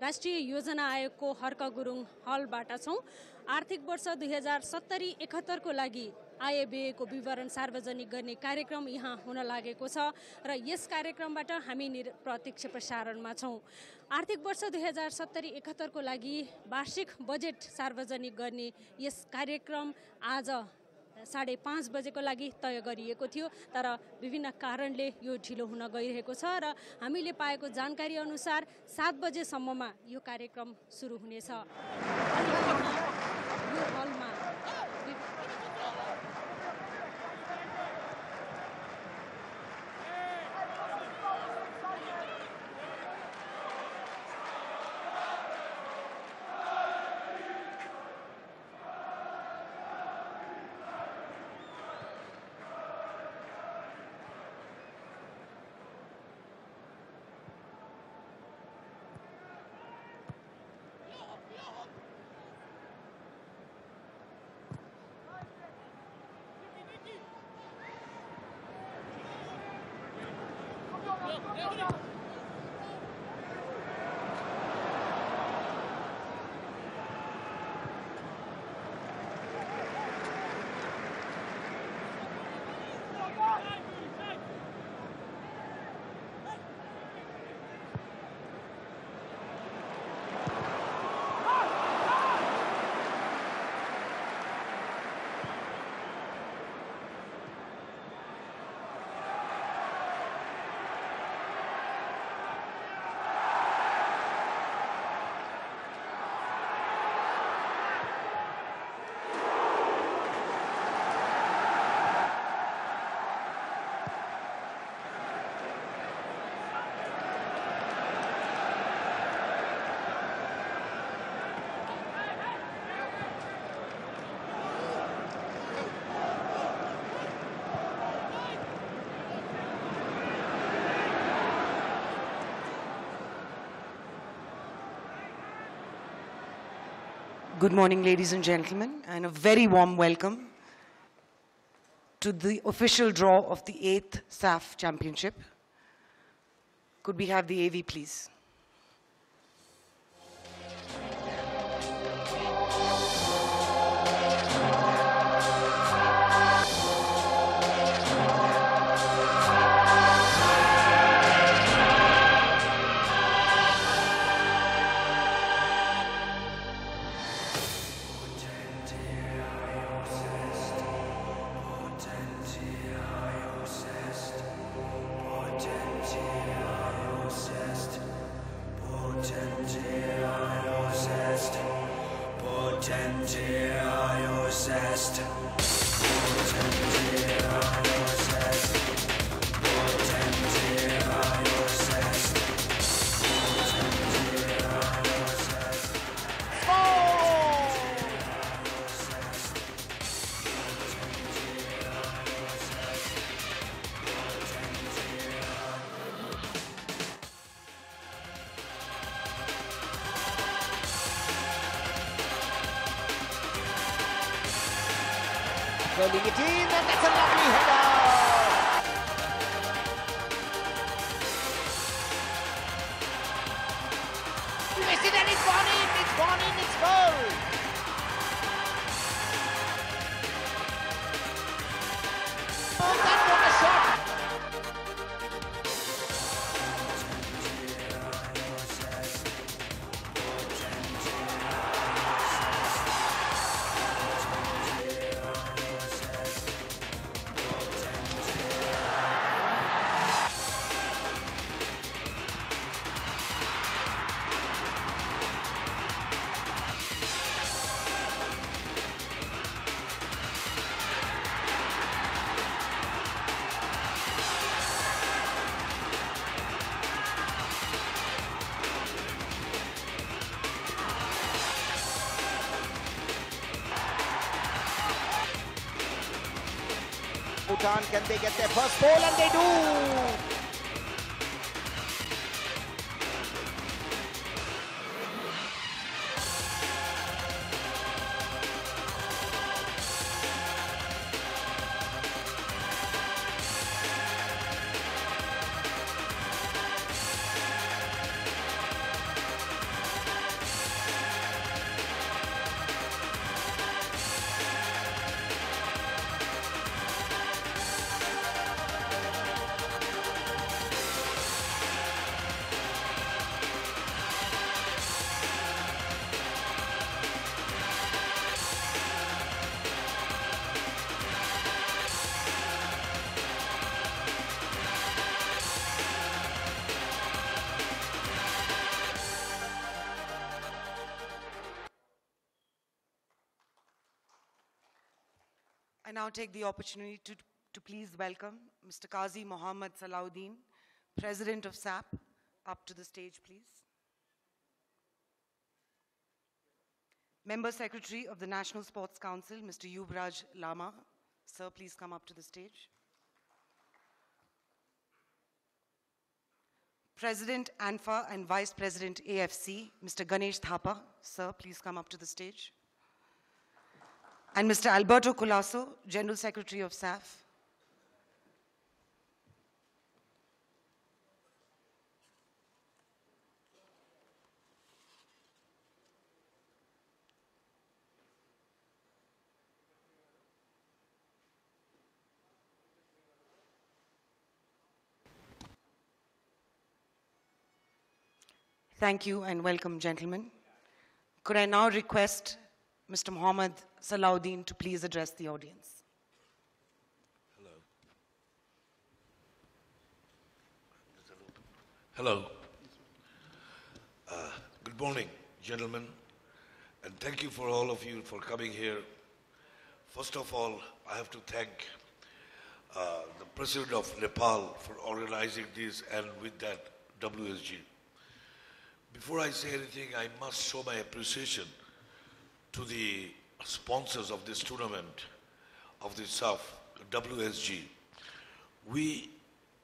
राष्ट्रिय योजना आयोगको हर्क गुरुङ हलबाट छौं। आर्थिक वर्ष 2070-71 को लागि आय व्ययको विवरण सार्वजनिक गर्ने कार्यक्रम यहाँ हुन लागेको छ र यस कार्यक्रमबाट हामी प्रत्यक्ष प्रसारणमा छौं। आर्थिक वर्ष 2070-71 को लागि वार्षिक बजेट सार्वजनिक गर्ने यस कार्यक्रम आज 5:30 बजेको लागि तय गरिएको थियो, तर विभिन्न कारणले यो ढिलो हुन गइरहेको छ र हामीले पाएको जानकारी अनुसार 7 बजेसम्ममा यो कार्यक्रम सुरु हुनेछ। यो हलमा Good morning, ladies and gentlemen, and a very warm welcome to the official draw of the 8th SAFF Championship. Could we have the AV, please? Rolling it in, and that's a lovely header! Missed it, and it's gone in, it's goal! Oh, that was a shot! Bhutan, can they get their first goal? And they do! I now take the opportunity to please welcome Mr. Qazi Mohammad Salahuddin, President of SAP, up to the stage, please. Member Secretary of the National Sports Council, Mr. Yuvraj Lama. Sir, please come up to the stage. President ANFA and Vice President AFC, Mr. Ganesh Thapa. Sir, please come up to the stage. And Mr. Alberto Colasso, General Secretary of SAFF. Thank you and welcome, gentlemen. Could I now request Mr. Mohammad Salahuddin to please address the audience. Hello. Good morning, gentlemen, and thank you for all of you for coming here. First of all, I have to thank the President of Nepal for organizing this and with that WSG. Before I say anything, I must show my appreciation to the sponsors of this tournament, of the SAFF, WSG. We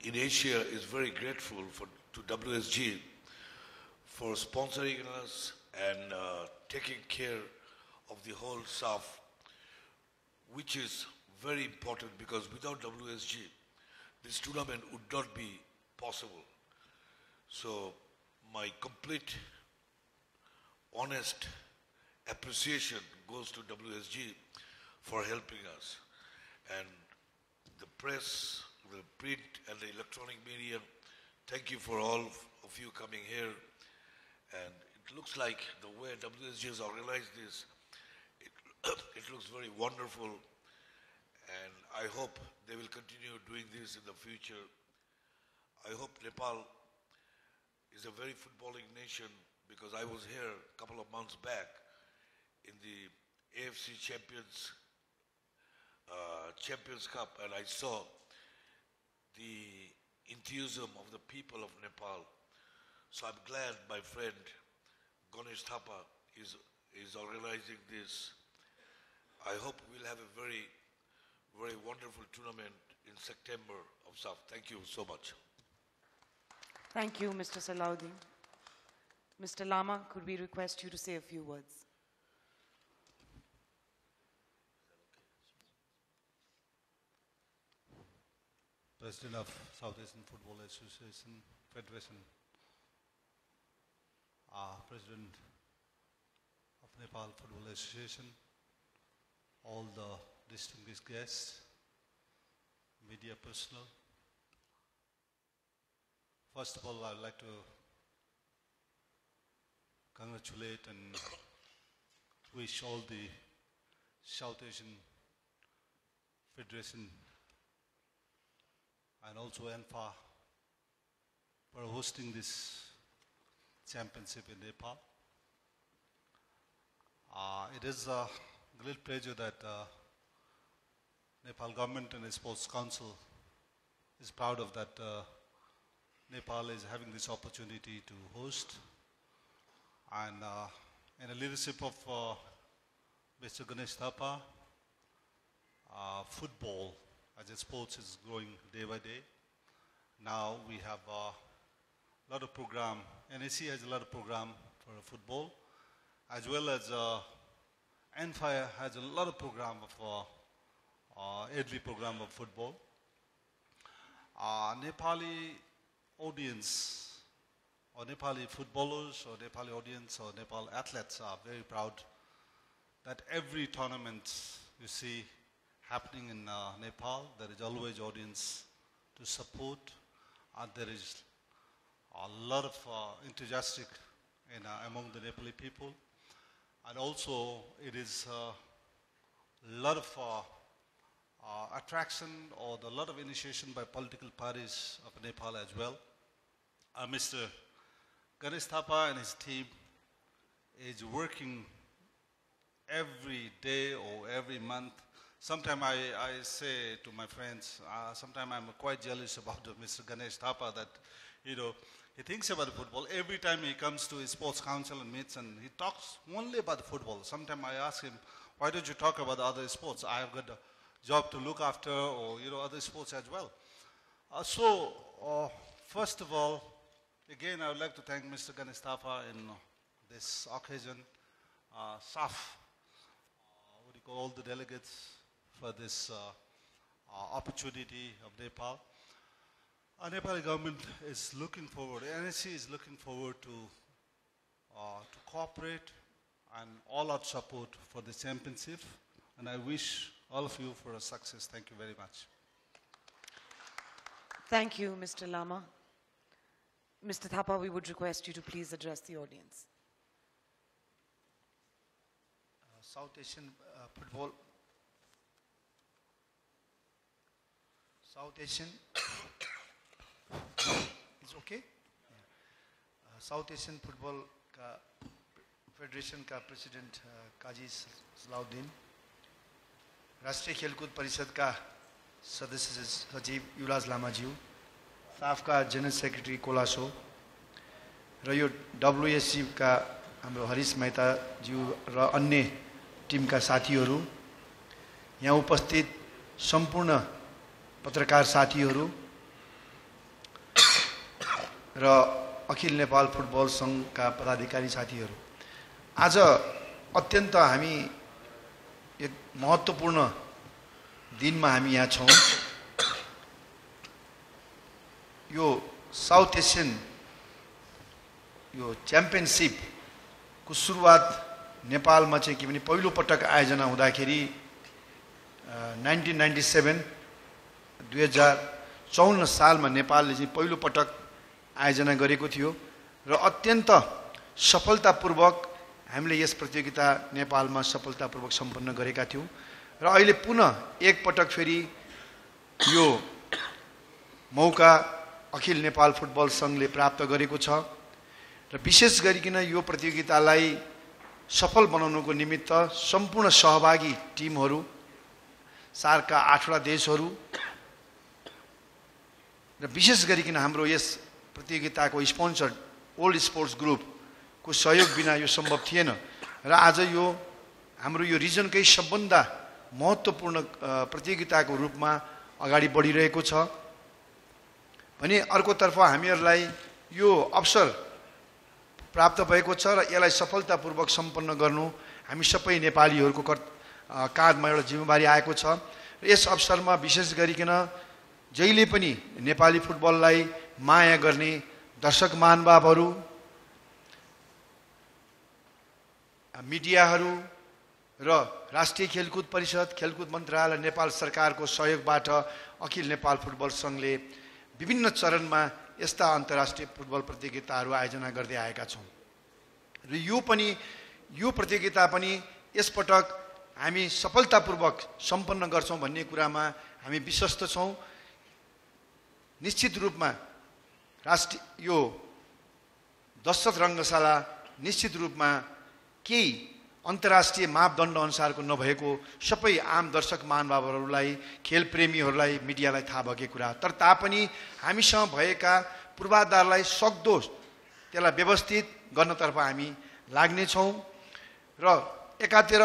in Asia is very grateful to WSG for sponsoring us and taking care of the whole SAFF, which is very important because without WSG, this tournament would not be possible. So my complete, honest appreciation goes to WSG for helping us. And the press, the print and the electronic media, thank you for all of you coming here. And it looks like the way WSG has organized this, it looks very wonderful. And I hope they will continue doing this in the future. I hope Nepal is a very footballing nation because I was here a couple of months back in the AFC Champions Cup, and I saw the enthusiasm of the people of Nepal. So I'm glad my friend Ganesh Thapa is organizing this. I hope we'll have a very, very wonderful tournament in September of SAFF. Thank you so much. Thank you, Mr. Salahuddin. Mr. Lama, could we request you to say a few words? President of South Asian Football Association Federation, President of Nepal Football Association, all the distinguished guests, media personnel. First of all, I would like to congratulate and wish all the South Asian Federation and also ENFA for hosting this championship in Nepal. It is a great pleasure that Nepal government and the Sports Council is proud of that Nepal is having this opportunity to host. And in the leadership of Mr. Ganesh Thapa, football as a sport is growing day by day. Now we have a lot of program. NAC has a lot of program for football, as well as ENFA has a lot of program of every program of football. Nepali audience, or Nepali footballers, or Nepali audience, or Nepal athletes are very proud that every tournament you see happening in Nepal, there is always audience to support. There is a lot of enthusiastic among the Nepali people. And also it is a lot of attraction or a lot of initiation by political parties of Nepal as well. Mr. Ganesh Thapa and his team is working every day or every month. Sometimes I say to my friends, sometimes I'm quite jealous about Mr. Ganesh Thapa that, you know, he thinks about football. Every time he comes to his sports council and meets, and he talks only about football. Sometimes I ask him, why don't you talk about other sports? I have got a job to look after, or, you know, other sports as well. First of all, again, I would like to thank Mr. Ganesh Thapa in this occasion, SAFF, all the delegates for this opportunity of Nepal. Our Nepali government is looking forward, NSC is looking forward to cooperate and all out support for the championship. And I wish all of you for a success. Thank you very much. Thank you, Mr. Lama. Mr. Thapa, we would request you to please address the audience. South Asian football. South Asian is okay. South Asian Football Federation का president काजी सलाउद्दीन, राष्ट्रीय खेलकूद परिषद का सदस्य सचिव युवराज लामाज्यू, साफ का general secretary Colaco र यो डब्ल्युएससी का हाम्रो हरिश मेहता ज्यू र अन्य टीम का साथीहरू, यहाँ उपस्थित सम्पूर्ण पत्रकार साथीहरू र अखिल नेपाल फुटबल संघ का पदाधिकारी साथीहरू, आज अत्यन्त हामी एक महत्त्वपूर्ण दिनमा हामी यहाँ छौँ। यो साउथ एसियन यो च्याम्पियनसिपको सुरुवात नेपालमा चाहिँ के भने पहिलो पटक आयोजना हुँदाखेरि 1997 2054 सालमा नेपालले चाहिँ पहिलो पटक आयोजना गरेको थियो र अत्यन्त सफलतापूर्वक हामीले यस प्रतियोगिता नेपालमा सफलतापूर्वक सम्पन्न गरेका थियौँ र अहिले पुनः एक पटक फेरि यो मौका अखिल नेपाल फुटबल सङ्घले प्राप्त गरेको छ र विशेष गरिकन यो प्रतियोगितालाई सफल बनाउनको निमित्त सम्पूर्ण सहभागी टिमहरू सार्कका 8वटा देशहरू र विशेष गरिकन हाम्रो यस प्रतियोगिताको स्पोन्सर ओल्ड स्पोर्ट्स ग्रुपको सहयोग बिना यो सम्भव थिएन र आज यो हाम्रो यो रिजनकै सबभन्दा महत्त्वपूर्ण प्रतियोगिताको रूपमा अगाडि बढिरहेको छ भने अर्कोतर्फ हामीहरूलाई यो अवसर प्राप्त भएको छ र यसलाई सफलतापूर्वक सम्पन्न गर्नु हामी सबै नेपालीहरूको काँधमा एउटा जिम्मेवारी आएको छ र यस अवसरमा विशेष गरिकन जहिले पनि नेपाली फुटबललाई माया गर्ने दर्शक महानुभावहरू मिडियाहरू र राष्ट्रिय खेलकुद परिषद खेलकुद मन्त्रालय नेपाल सरकारको सहयोगबाट अखिल नेपाल फुटबल सङ्घले विभिन्न चरणमा यस्ता अन्तर्राष्ट्रिय फुटबल प्रतियोगिताहरू आयोजना गर्दै आएका छौँ र यो प्रतियोगिता पनि यसपटक हामी सफलतापूर्वक सम्पन्न गर्छौँ भन्ने कुरामा हामी विश्वस्त छौँ। निश्चित रूपमा यो दशरथ रङ्गशाला निश्चित रूपमा केही अन्तर्राष्ट्रिय मापदण्ड अनुसारको नभएको सबै आम दर्शक महानुभावहरूलाई खेलप्रेमीहरूलाई मिडियालाई थाहा भएकै कुरा तर तापनि हामीसँग भएका पूर्वाधारलाई सक्दो त्यसलाई व्यवस्थित गर्नतर्फ हामी लाग्नेछौँ र एकातिर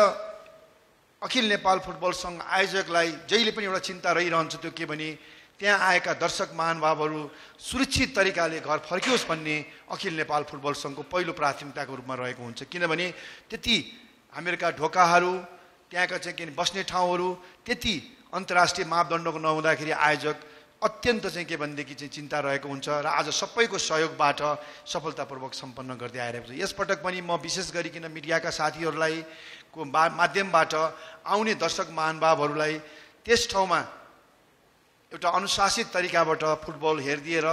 अखिल नेपाल फुटबल सङ्घ आयोजकलाई जहिले पनि एउटा चिन्ता रहिरहन्छ त्यो के भने त्यहाँ आएका दर्शक महानुभावहरू सुरक्षित तरिकाले घर फर्कियोस् भन्ने अखिल नेपाल फुटबल सङ्घको पहिलो प्राथमिकताको रूपमा रहेको हुन्छ किनभने त्यति हामीहरूका ढोकाहरू त्यहाँका चाहिँ के बस्ने ठाउँहरू त्यति अन्तर्राष्ट्रिय मापदण्डको नहुँदाखेरि आयोजक अत्यन्त चाहिँ के भनेदेखि चाहिँ चिन्ता रहेको हुन्छ र आज सबैको सहयोगबाट सफलतापूर्वक सम्पन्न गर्दै आइरहेको छ। यसपटक पनि म विशेष गरिकन मिडियाका साथीहरूलाई को माध्यमबाट आउने दर्शक महानुभावहरूलाई त्यस ठाउँमा एउटा अनुशासित तरिकाबाट फुटबल हेरिदिएर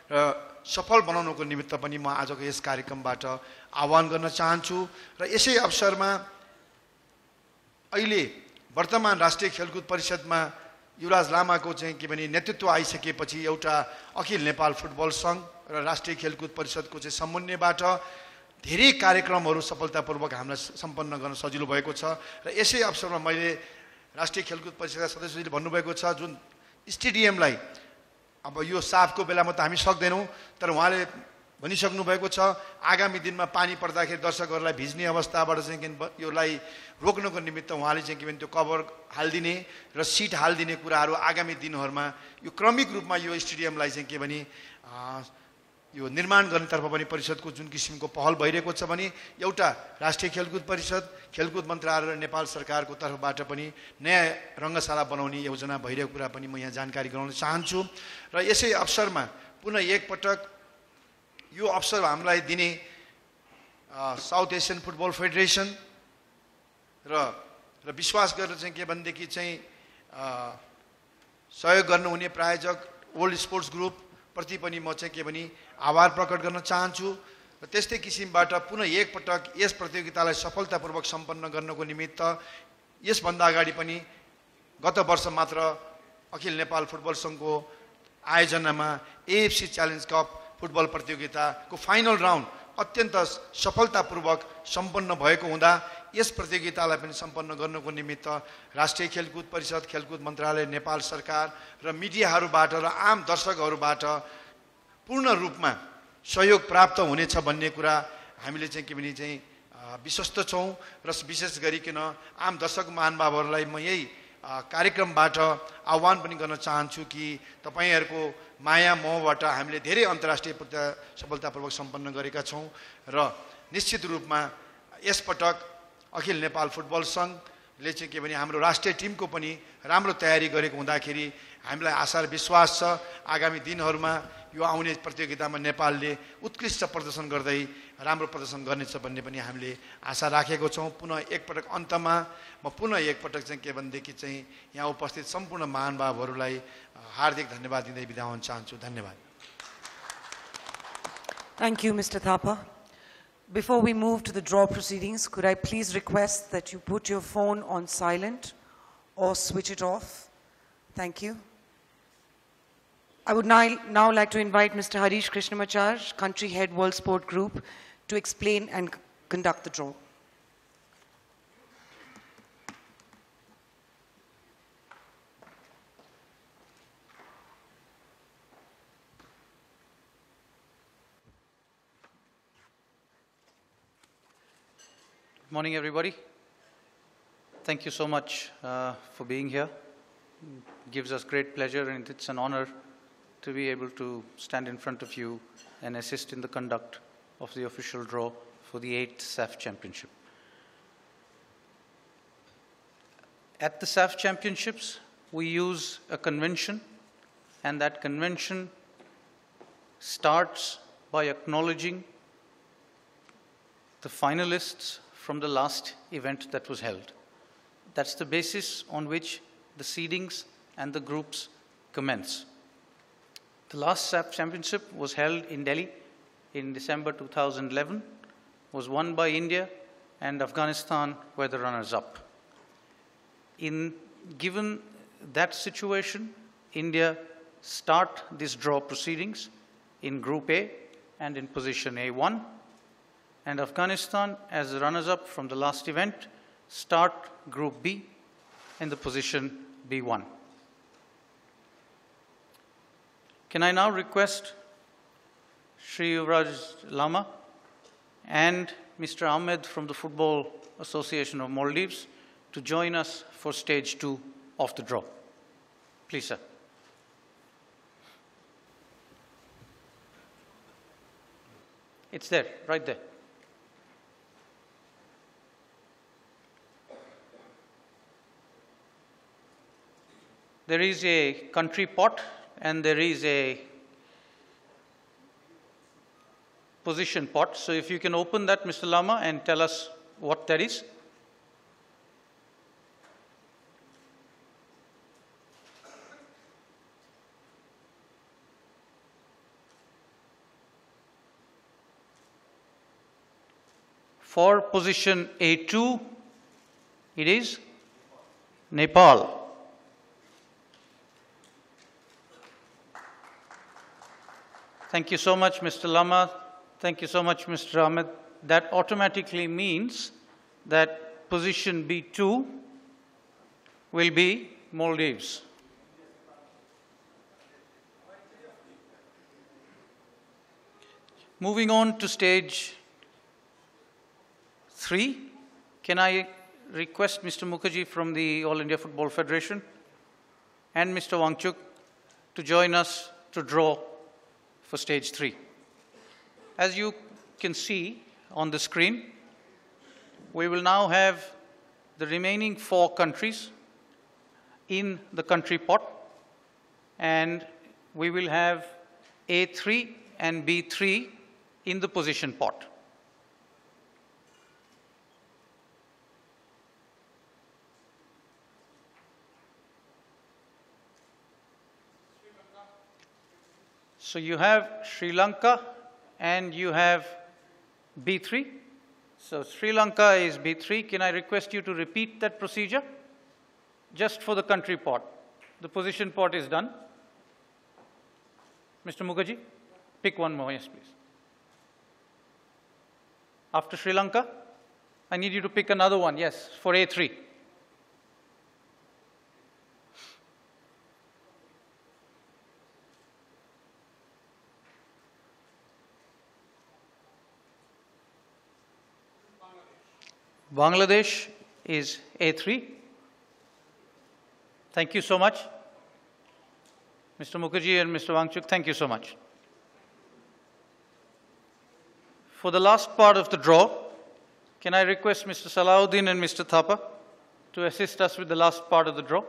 र सफल बनाउनको निमित्त पनि म आजको यस कार्यक्रमबाट आह्वान गर्न चाहन्छु र यसै अवसरमा अहिले वर्तमान राष्ट्रिय खेलकुद परिषदमा युवराज लामाको चाहिँ के भने नेतृत्व आइसकेपछि एउटा अखिल नेपाल फुटबल सङ्घ र राष्ट्रिय खेलकुद परिषदको चाहिँ समन्वयबाट धेरै कार्यक्रमहरू सफलतापूर्वक हामीलाई सम्पन्न गर्न सजिलो भएको छ र यसै अवसरमा मैले राष्ट्रिय खेलकुद परिषदका सदस्यहरूले भन्नुभएको छ जुन स्टेडियमलाई अब यो साफको बेलामा त हामी सक्दैनौँ तर उहाँले भनिसक्नु भएको छ आगामी दिनमा पानी पर्दाखेरि दर्शकहरूलाई भिज्ने अवस्थाबाट चाहिँ योलाई रोक्नको निमित्त उहाँले चाहिँ के भने त्यो कभर हालिदिने र सिट हालिदिने कुराहरू आगामी दिनहरूमा यो क्रमिक रूपमा यो स्टेडियमलाई चाहिँ के भने यो निर्माण गर्नेतर्फ पनि परिषदको जुन किसिमको पहल भइरहेको छ भने एउटा राष्ट्रिय खेलकुद परिषद खेलकुद मन्त्रालय र नेपाल सरकारको तर्फबाट पनि नयाँ रङ्गशाला बनाउने योजना भइरहेको कुरा पनि म यहाँ जानकारी गराउन चाहन्छु र यसै अवसरमा पुनः एकपटक यो अवसर हामीलाई दिने साउथ एसियन फुटबल फेडरेसन र विश्वास गरेर चाहिँ के भनेदेखि चाहिँ सहयोग गर्नुहुने प्रायोजक ओल्ड स्पोर्ट्स ग्रुप प्रति पनि म चाहिँ के भने आभार प्रकट गर्न चाहन्छु र त्यस्तै किसिमबाट पुनः एकपटक यस प्रतियोगितालाई सफलतापूर्वक सम्पन्न गर्नको निमित्त यसभन्दा अगाडि पनि गत वर्ष मात्र अखिल नेपाल फुटबल सङ्घको आयोजनामा एएफसी च्यालेन्ज कप फुटबल प्रतियोगिताको फाइनल राउन्ड अत्यन्त सफलतापूर्वक सम्पन्न भएको हुँदा यस प्रतियोगितालाई पनि सम्पन्न गर्नको निमित्त राष्ट्रिय खेलकुद परिषद खेलकुद मन्त्रालय नेपाल सरकार र मिडियाहरूबाट र आम दर्शकहरूबाट पूर्ण रूपमा सहयोग प्राप्त हुनेछ भन्ने कुरा हामीले चाहिँ के भने चाहिँ विश्वस्त छौँ र विशेष गरिकन आम दर्शक महानुभावहरूलाई म यही कार्यक्रमबाट आह्वान पनि गर्न चाहन्छु कि तपाईँहरूको माया मोहबाट हामीले धेरै अन्तर्राष्ट्रिय सफलतापूर्वक सम्पन्न गरेका छौँ र निश्चित रूपमा यसपटक अखिल नेपाल फुटबल सङ्घले चाहिँ के भने हाम्रो राष्ट्रिय टिमको पनि राम्रो तयारी गरेको हुँदाखेरि हामीलाई आशा र विश्वास छ आगामी दिनहरूमा यो आउने प्रतियोगितामा नेपालले उत्कृष्ट प्रदर्शन गर्दै राम्रो प्रदर्शन गर्नेछ भन्ने पनि हामीले आशा राखेको छौँ। पुनः एकपटक अन्तमा म पुनः एकपटक चाहिँ के भनेदेखि चाहिँ यहाँ उपस्थित सम्पूर्ण महानुभावहरूलाई हार्दिक धन्यवाद दिँदै बिदा हुन चाहन्छु। धन्यवाद। Thank you, Mr. Thapa. Before we move to the draw proceedings, could I please request that you put your phone on silent or switch it off? Thank you. I would now like to invite Mr. Harish Krishnamachar, Country Head World Sport Group, to explain and conduct the draw. Good morning, everybody. Thank you so much for being here. It gives us great pleasure, and it's an honor to be able to stand in front of you and assist in the conduct of the official draw for the 8th SAFF Championship. At the SAFF Championships, we use a convention, and that convention starts by acknowledging the finalists from the last event that was held. That's the basis on which the seedings and the groups commence. The last SAFF Championship was held in Delhi in December 2011, was won by India, and Afghanistan were the runners-up. Given that situation, India start this draw proceedings in Group A and in position A1, and Afghanistan, as the runners-up from the last event, start Group B in the position B1. Can I now request Sri Yuvraj Lama and Mr. Ahmed from the Football Association of Maldives to join us for stage 2 of the draw. Please, sir. It's there, right there. There is a country pot and there is a position pot. So if you can open that, Mr. Lama, and tell us what that is. For position A2, it is Nepal. Thank you so much, Mr. Lama. Thank you so much, Mr. Ahmed. That automatically means that position B2 will be Maldives. Moving on to stage 3, can I request Mr. Mukherjee from the All India Football Federation and Mr. Wangchuk to join us to draw for stage 3. As you can see on the screen, we will now have the remaining 4 countries in the country pot, and we will have A3 and B3 in the position pot. So you have Sri Lanka and you have B3. So Sri Lanka is B3. Can I request you to repeat that procedure? Just for the country pot. The position pot is done. Mr. Mukherjee, pick one more, yes, please. After Sri Lanka, I need you to pick another one, yes, for A3. Bangladesh is A3. Thank you so much. Mr. Mukherjee and Mr. Wangchuk, thank you so much. For the last part of the draw, Can I request Mr. Salahuddin and Mr. Thapa to assist us with the last part of the draw?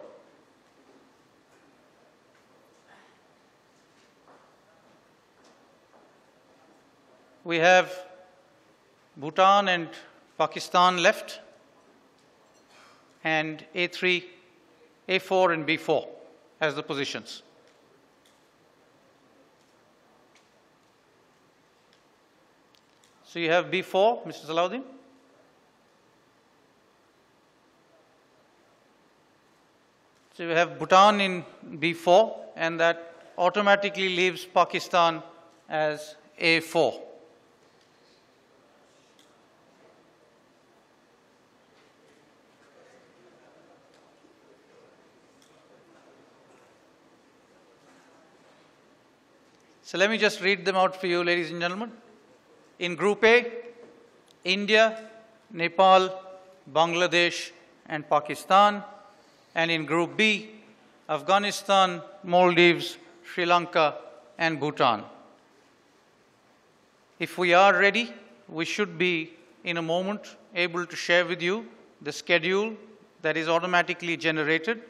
We have Bhutan and Pakistan left, and A3, A4 and B4 as the positions. So you have B4, Mr. Salahuddin. So you have Bhutan in B4, and that automatically leaves Pakistan as A4. So let me just read them out for you, ladies and gentlemen. In Group A, India, Nepal, Bangladesh, and Pakistan. And in Group B, Afghanistan, Maldives, Sri Lanka, and Bhutan. If we are ready, we should be, in a moment, able to share with you the schedule that is automatically generated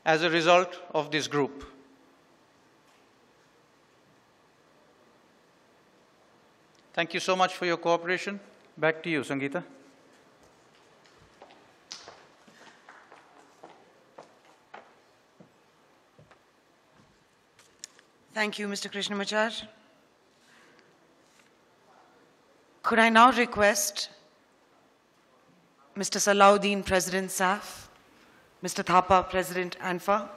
as a result of this group. Thank you so much for your cooperation. Back to you, Sangeeta. Thank you, Mr. Krishnamacharya. Could I now request Mr. Salahuddin, President SAFF, Mr. Thapa, President ANFA,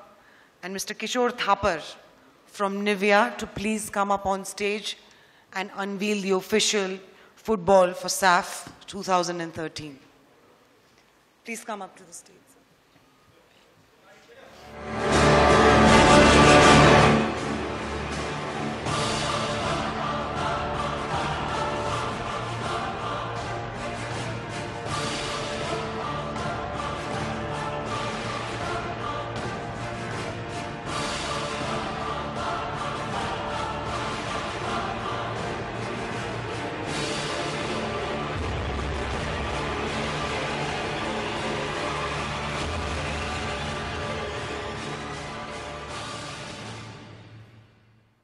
and Mr. Kishore Thapar from Nivea to please come up on stage and unveil the official football for SAFF 2013. Please come up to the stage.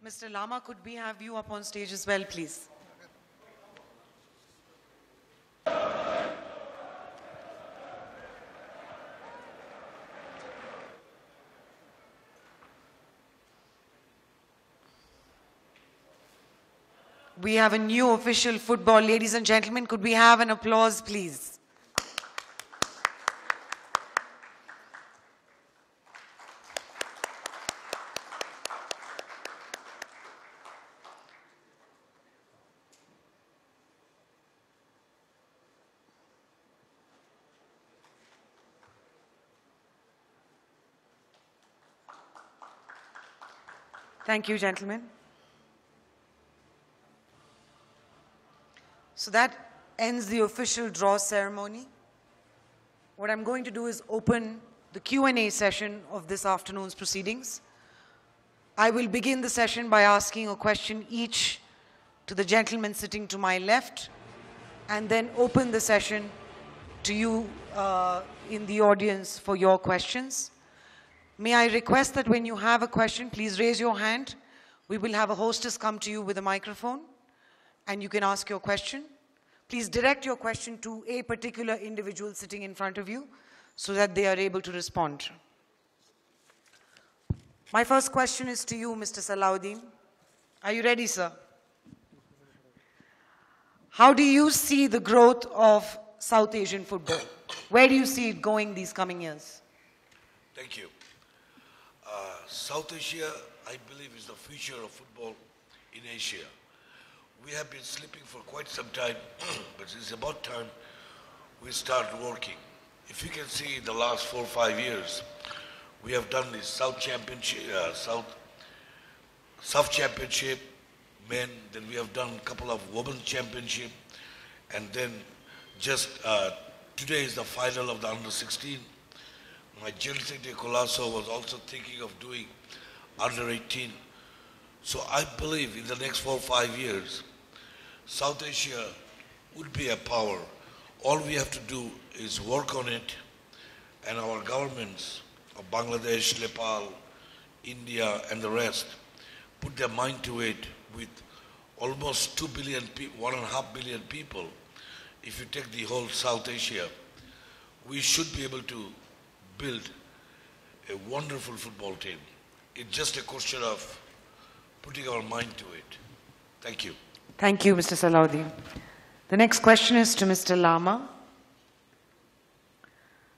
Mr. Lama, could we have you up on stage as well, please? We have a new official football. Ladies and gentlemen, could we have an applause, please? Thank you, gentlemen. So that ends the official draw ceremony. What I'm going to do is open the Q&A session of this afternoon's proceedings. I will begin the session by asking a question each to the gentleman sitting to my left, and then open the session to you in the audience for your questions. May I request that when you have a question, please raise your hand. We will have a hostess come to you with a microphone, and you can ask your question. Please direct your question to a particular individual sitting in front of you so that they are able to respond. My first question is to you, Mr. Salahuddin. Are you ready, sir? How do you see the growth of South Asian football? Where do you see it going these coming years? Thank you. South Asia, I believe, is the future of football in Asia. We have been sleeping for quite some time, but it's about time we start working. If you can see the last 4 or 5 years, we have done the South Championship, South Championship, men, then we have done a couple of Women's Championship, and then just today is the final of the Under-16. My General Secretary Colasso was also thinking of doing Under-18. So I believe in the next 4 or 5 years, South Asia would be a power. All we have to do is work on it, and our governments of Bangladesh, Nepal, India, and the rest put their mind to it with almost 2 billion people, 1.5 billion people. If you take the whole South Asia, we should be able to build a wonderful football team. It's just a question of putting our mind to it. Thank you. Thank you, Mr. Salahuddin. The next question is to Mr. Lama.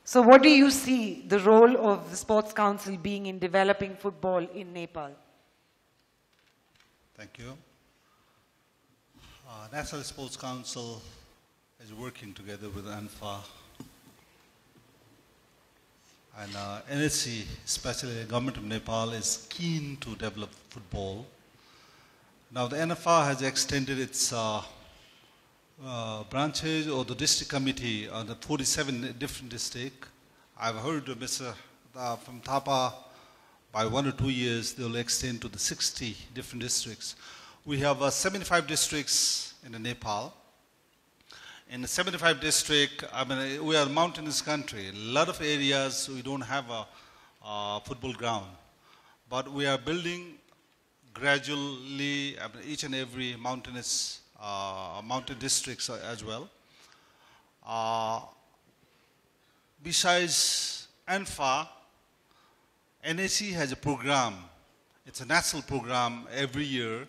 So what do you see the role of the Sports Council being in developing football in Nepal? Thank you. National Sports Council is working together with ANFA and NSC, especially the government of Nepal, is keen to develop football. Now the NFA has extended its branches or the district committee on the 47 different districts. I've heard Mr. From Thapa, by 1 or 2 years, they will extend to the 60 different districts. We have 75 districts in the Nepal. In the 75 district, I mean, we are a mountainous country. A lot of areas we don't have a football ground. But we are building gradually each and every mountainous mountain districts as well. Besides ANFA, NAC has a program. It's a national program every year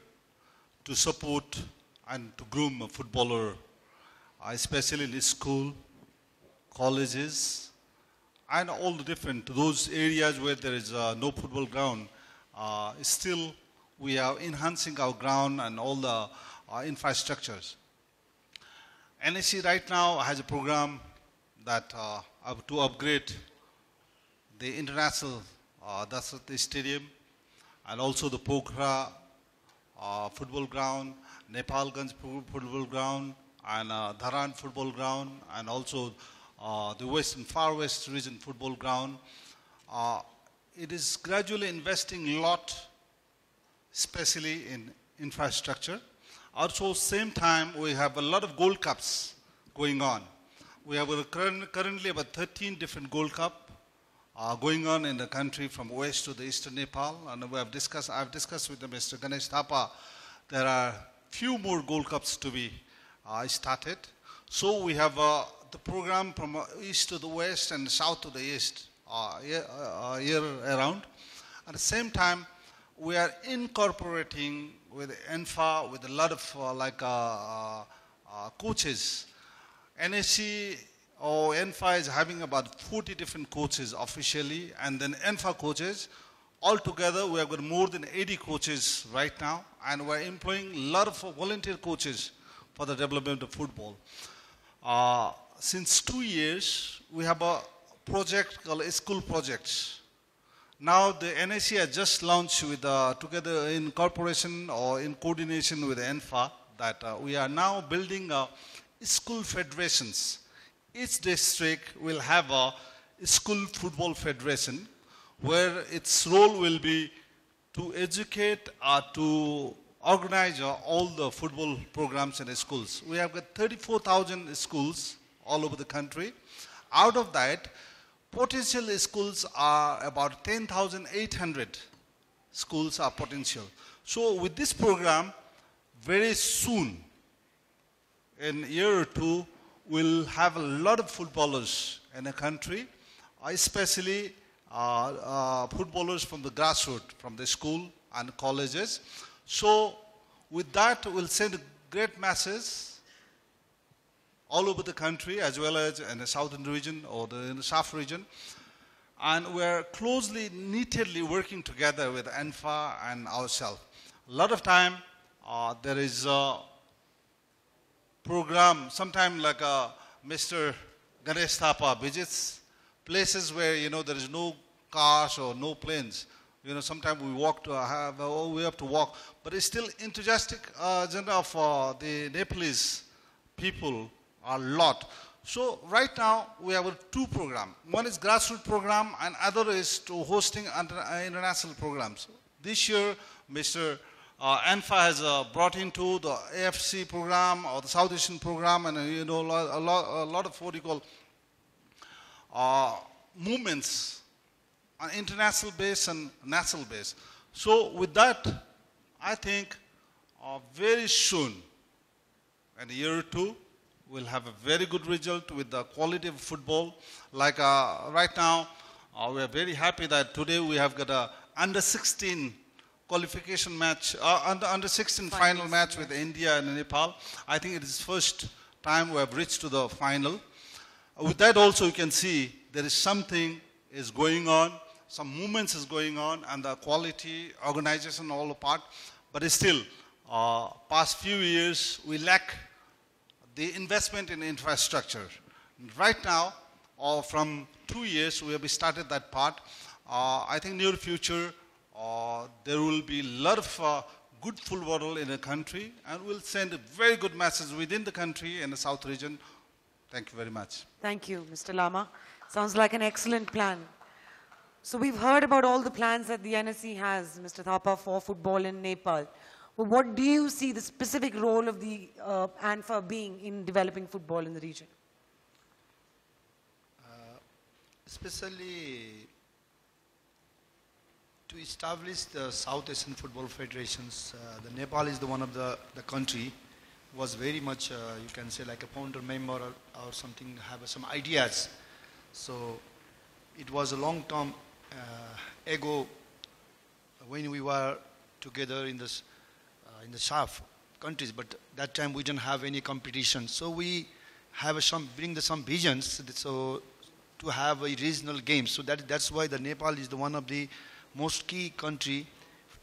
to support and to groom a footballer, especially in the school, colleges, and all the different, those areas where there is no football ground. Still, we are enhancing our ground and all the infrastructures. NAC right now has a program that to upgrade the international the stadium and also the Pokhara football ground, Nepalganj football ground, and Dharan football ground, and also the far west region football ground. It is gradually investing a lot, especially in infrastructure. Also, same time, we have a lot of Gold Cups going on. We have currently about 13 different Gold Cup going on in the country from west to the eastern Nepal. And I've discussed with Mr. Ganesh Thapa, there are few more Gold Cups to be started. So we have the program from east to the west and south to the east year around. At the same time, we are incorporating with ENFA with a lot of coaches. NAC or ENFA is having about 40 different coaches officially, and then ENFA coaches. Altogether, we have got more than 80 coaches right now, and we're employing a lot of volunteer coaches for the development of football. Since 2 years, we have a project called School Projects. Now the NAC has just launched with together in cooperation or in coordination with ENFA that we are now building school federations. Each district will have a school football federation where its role will be to educate or to organize all the football programs in the schools. We have got 34,000 schools all over the country. Out of that, potential schools are about 10,800 schools are potential. So with this program, very soon, in a year or two, we'll have a lot of footballers in the country, especially footballers from the grassroots, from the school and colleges. So with that, we'll send great masses all over the country, as well as in the southern region or in the SAFF region. And we're closely, neatly working together with ENFA and ourselves. A lot of time, there is a program, sometime like Mr. Ganesh Thapa visits places where, there is no cars or no planes. Sometimes we walk to we have to walk, but it's still enthusiastic agenda of the Nepalese people a lot. So right now we have two programs. One is grassroots program, and other is to hosting international programs. This year, Mr. ANFA has brought into the AFC program or the South Asian program, and a lot of what you call movements on international base and national base. So with that, I think very soon, in a year or two, we'll have a very good result with the quality of football. Like right now, we are very happy that today we have got a under 16 qualification match, under 16 final match with India and Nepal. I think it is first time we have reached to the final. With that also you can see there is something is going on, some movements is going on, and the quality, organization all apart. But still, past few years we lack the investment in infrastructure. Right now, from 2 years we have started that part. I think near future there will be a lot of good football in the country, and we'll send a very good message within the country and the South region. Thank you very much. Thank you, Mr. Lama. Sounds like an excellent plan. So we've heard about all the plans that the NSE has, Mr. Thapa, for football in Nepal. But what do you see the specific role of the ANFA being in developing football in the region? Especially to establish the South Asian Football Federations, the Nepal is the one of the country was very much, you can say, like a founder member or something, have some ideas. So it was a long time ago when we were together in the SAFF countries, but that time we didn't have any competition. So we have bring some visions so to have a regional game. So that's why the Nepal is the one of the most key country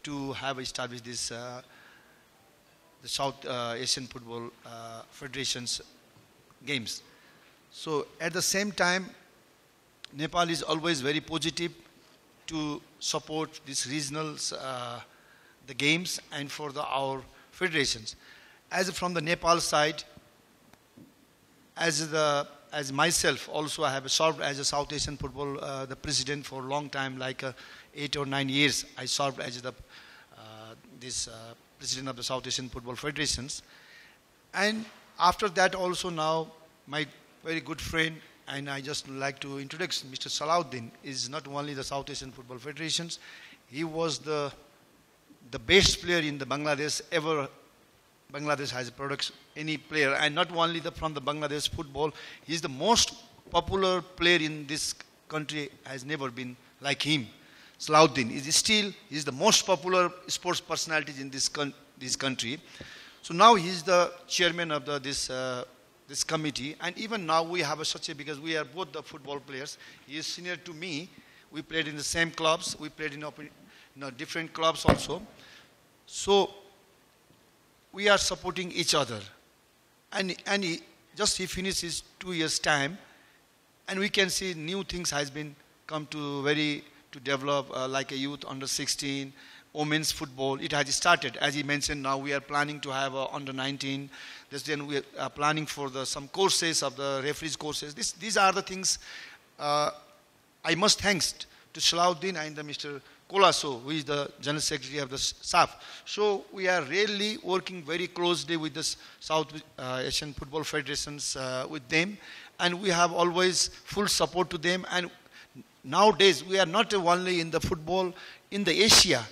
to have established this the South Asian Football Federation's games. So at the same time, Nepal is always very positive to support these regionals, the games, and for our federations. As from the Nepal side, as myself also, I have served as a South Asian Football the president for a long time, like 8 or 9 years. I served as the president of the South Asian Football Federations. And after that also now, my very good friend, and I just like to introduce Mr. Salahuddin, is not only the South Asian Football Federations, he was the best player in the Bangladesh ever. Bangladesh has produced any player, and not only from the Bangladesh football, he is the most popular player in this country, has never been like him. Salahuddin is the most popular sports personality in this country. So now he is the chairman of this committee, and even now we have because we are both the football players. He is senior to me. We played in the same clubs. We played in different clubs also. So we are supporting each other, and he finished his 2 years time, and we can see new things has been come to develop like a youth under 16, women's football. It has started, as he mentioned. Now we are planning to have under 19. Then we are planning for some courses of the referees courses. These are the things. I must thanks to Salahuddin and Mr. Kolaso, who is the General Secretary of the SAFF. So we are really working very closely with the South Asian Football Federations with them, and we have always full support to them. And nowadays we are not only in the football in the Asia.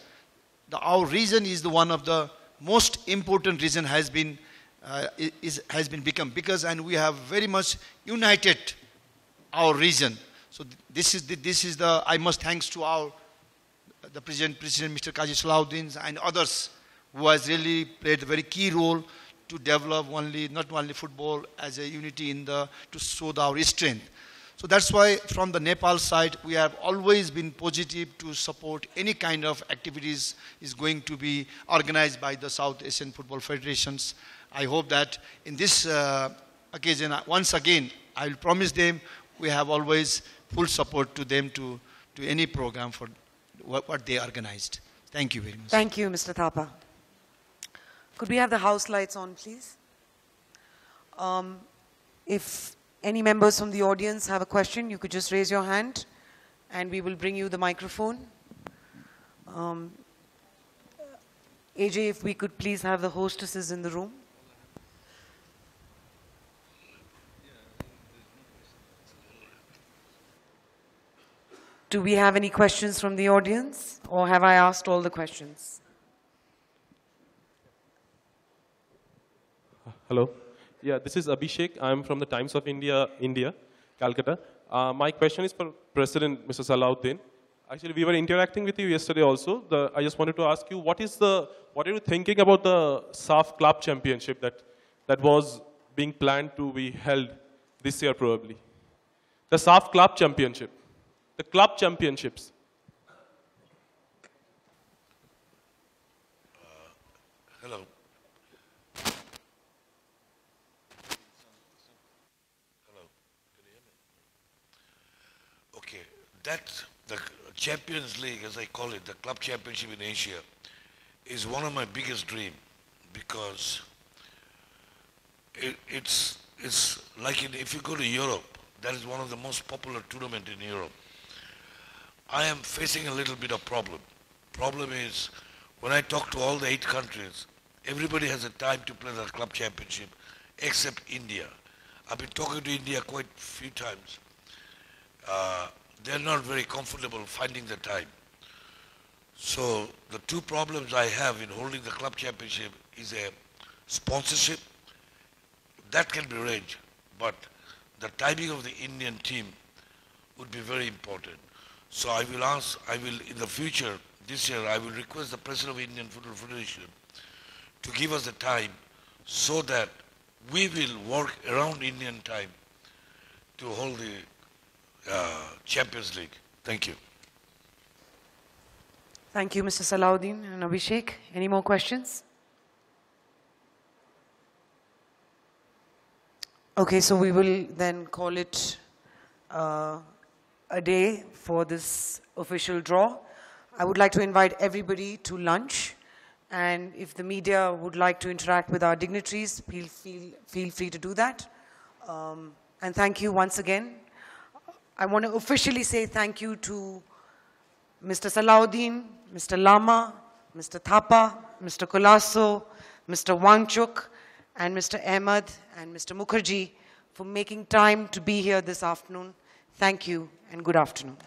Our region is the one of the most important region has been become, because and we have very much united our region. So this is the I must thanks to the President Mr. Kazi Salahuddin and others who has really played a very key role to develop not only football as a unity to show our strength. So that's why from the Nepal side we have always been positive to support any kind of activities is going to be organized by the South Asian Football Federations. I hope that in this occasion, once again, I will promise them we have always full support to them to any program for what they organized. Thank you very much. Thank you, Mr. Thapa. Could we have the house lights on, please? If any members from the audience have a question, you could just raise your hand and we will bring you the microphone. AJ, if we could please have the hostesses in the room. Do we have any questions from the audience, or have I asked all the questions? Hello. Yeah, this is Abhishek. I'm from the Times of India, Calcutta. My question is for President Mr. Salahuddin. Actually, we were interacting with you yesterday also. I just wanted to ask you, what are you thinking about the SAFF Club Championship that was being planned to be held this year probably? The SAFF Club Championship. The club championships. Hello. Hello. Can you hear me? Okay. That, the Champions League, as I call it, the club championship in Asia, is one of my biggest dreams because it's like if you go to Europe, that is one of the most popular tournaments in Europe. I am facing a little bit of problem. Problem is, when I talk to all the 8 countries, everybody has a time to play the club championship, except India. I've been talking to India quite a few times. They're not very comfortable finding the time. So the 2 problems I have in holding the club championship is a sponsorship. That can be arranged, but the timing of the Indian team would be very important. So I will in the future, this year, I will request the President of Indian Football Federation to give us the time so that we will work around Indian time to hold the Champions League. Thank you. Thank you, Mr. Salahuddin and Abhishek. Any more questions? Okay, so we will then call it a day for this official draw. I would like to invite everybody to lunch, and if the media would like to interact with our dignitaries, feel free to do that. And thank you once again. I want to officially say thank you to Mr. Salahuddin, Mr. Lama, Mr. Thapa, Mr. Kolaso, Mr. Wangchuk, and Mr. Ahmed and Mr. Mukherjee for making time to be here this afternoon. Thank you and good afternoon.